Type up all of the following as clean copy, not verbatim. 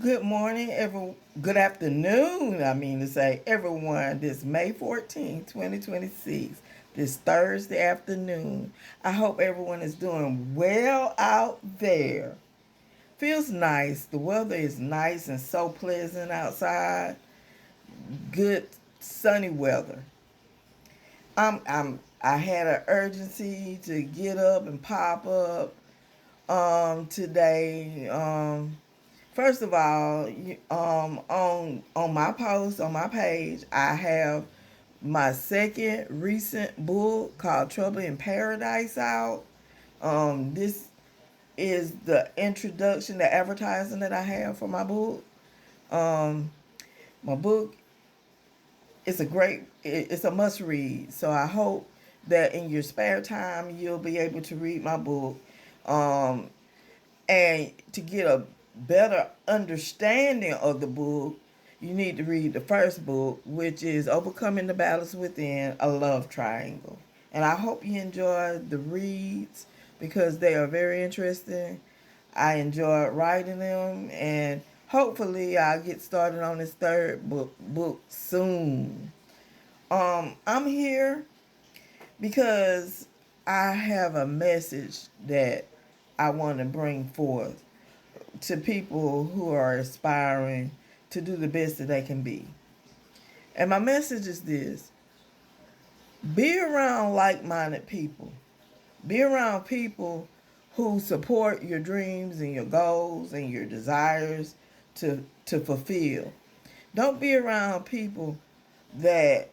Good morning, good afternoon, I mean to say, everyone. This May 14th, 2026, this Thursday afternoon. I hope everyone is doing well out there. Feels nice. The weather is nice and so pleasant outside. Good sunny weather. I had an urgency to get up and pop up today. First of all, on my post on my page, I have my second recent book called Trouble in Paradise out. This is the introduction, the advertising that I have for my book. Um, my book is it's a must read. So I hope that in your spare time you'll be able to read my book. Um, And to get a better understanding of the book, you need to read the first book, which is Overcoming the Battles Within, a Love Triangle. And I hope you enjoy the reads because they are very interesting. I enjoy writing them, and hopefully I'll get started on this third book soon. I'm here because I have a message that I want to bring forth to people who are aspiring to do the best that they can be. And my message is this: be around like minded people, be around people who support your dreams and your goals and your desires to fulfill. Don't be around people that,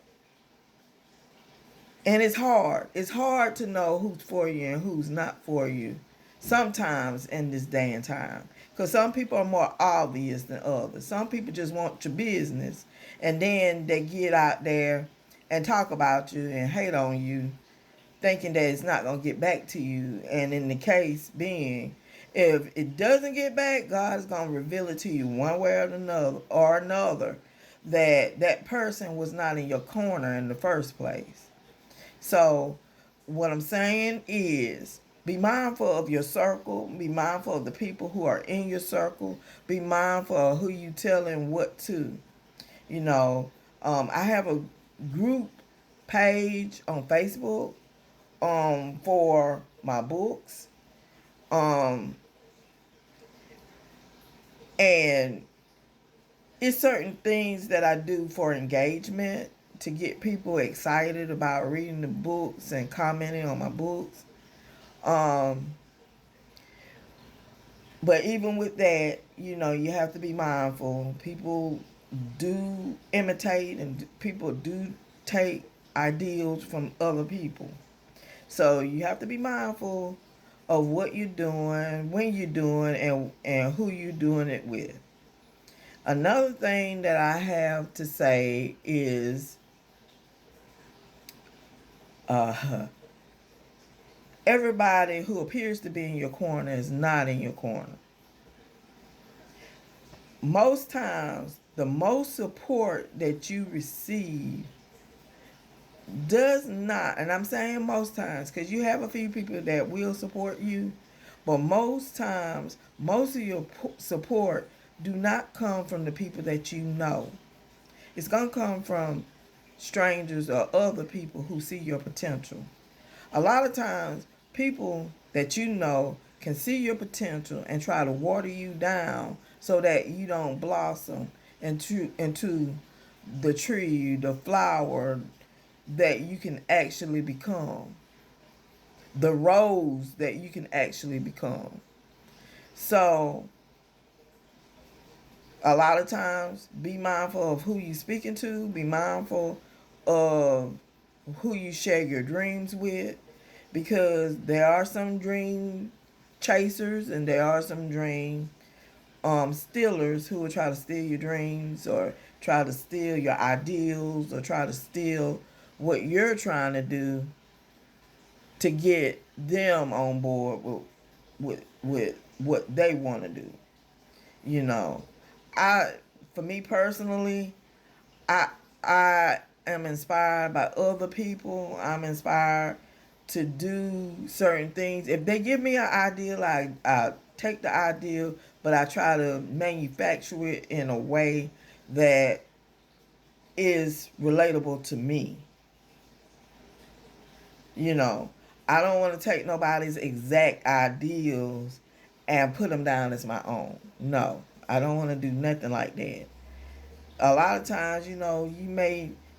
and it's hard to know who's for you and who's not for you sometimes in this day and time, because some people are more obvious than others. Some people just want your business, and then they get out there and talk about you and hate on you, thinking that it's not going to get back to you. And in the case being, if it doesn't get back, God is going to reveal it to you one way or another that that person was not in your corner in the first place. So, what I'm saying is be mindful of your circle, be mindful of the people who are in your circle, be mindful of who you telling what to. You know, I have a group page on Facebook for my books. Um, and it's certain things that I do for engagement to get people excited about reading the books and commenting on my books. Um, but even with that, you have to be mindful. People do imitate and people do take ideals from other people. So you have to be mindful of what you're doing, when you're doing, and who you're doing it with. Another thing that I have to say is uh, everybody who appears to be in your corner is not in your corner. Most times, the most support that you receive does not, and I'm saying most times because you have a few people that will support you, but most times, most of your support do not come from the people that you know. It's going to come from strangers or other people who see your potential. A lot of times, people that you know can see your potential and try to water you down so that you don't blossom into the tree, the flower that you can actually become, the rose that you can actually become. So, a lot of times, be mindful of who you're speaking to, be mindful of who you share your dreams with, because there are some dream chasers and there are some dream stealers who will try to steal your dreams or try to steal your ideals or try to steal what you're trying to do to get them on board with what they want to do. You know, I for me personally, I I am inspired by other people. I'm inspired to do certain things. If they give me an idea, I take the idea, but I try to manufacture it in a way that is relatable to me. You know, I don't want to take nobody's exact ideals and put them down as my own. No, I don't want to do nothing like that. A lot of times, you don't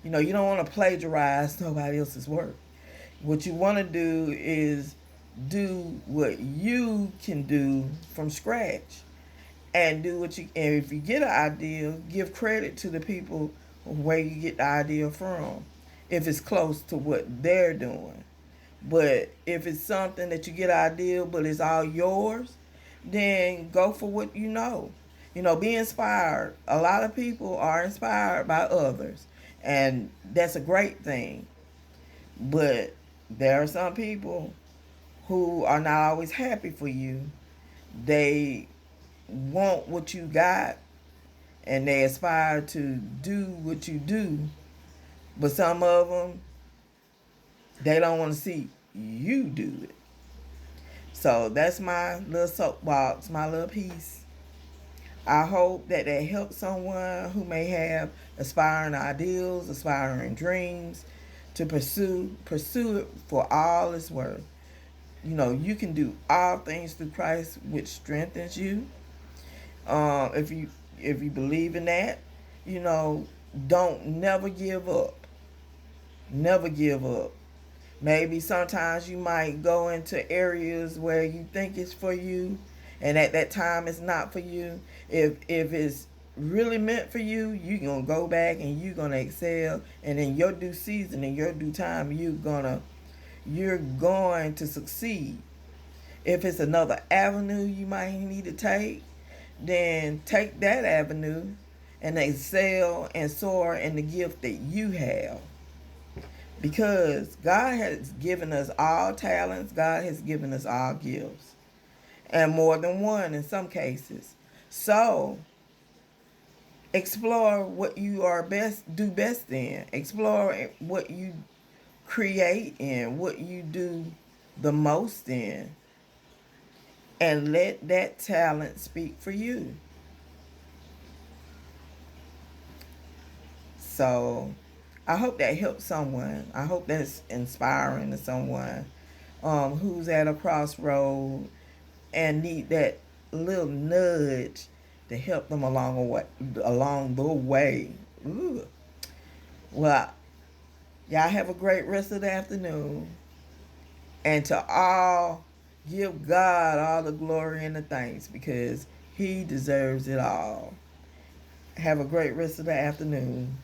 want to plagiarize nobody else's work. What you want to do is do what you can do from scratch, and do what you. And if you get an idea, give credit to the people where you get the idea from, if it's close to what they're doing. But if it's something that you get an idea, but it's all yours, then go for what you know. Be inspired. A lot of people are inspired by others, and that's a great thing. But there are some people who are not always happy for you. They want what you got, and they aspire to do what you do. But some of them, they don't want to see you do it. So that's my little soapbox, my little piece. I hope that helps someone who may have aspiring ideals, aspiring dreams, to pursue it for all it's worth. You can do all things through Christ, which strengthens you. If you believe in that, you know, don't never give up. Never give up. Maybe sometimes you might go into areas where you think it's for you, and at that time it's not for you. If it's really meant for you, you're gonna go back and you're gonna excel, and in your due season, in your due time, you're going to succeed. If it's another avenue you might need to take, then take that avenue and excel and soar in the gift that you have. Because God has given us all talents, God has given us all gifts, and more than one in some cases. So, explore what you do best in. Explore what you create in, what you do the most in, and let that talent speak for you. So, I hope that helps someone. I hope that's inspiring to someone who's at a crossroad and need that little nudge to help them along the way. Ooh. Well, y'all have a great rest of the afternoon. And to all, give God all the glory and the thanks, because He deserves it all. Have a great rest of the afternoon.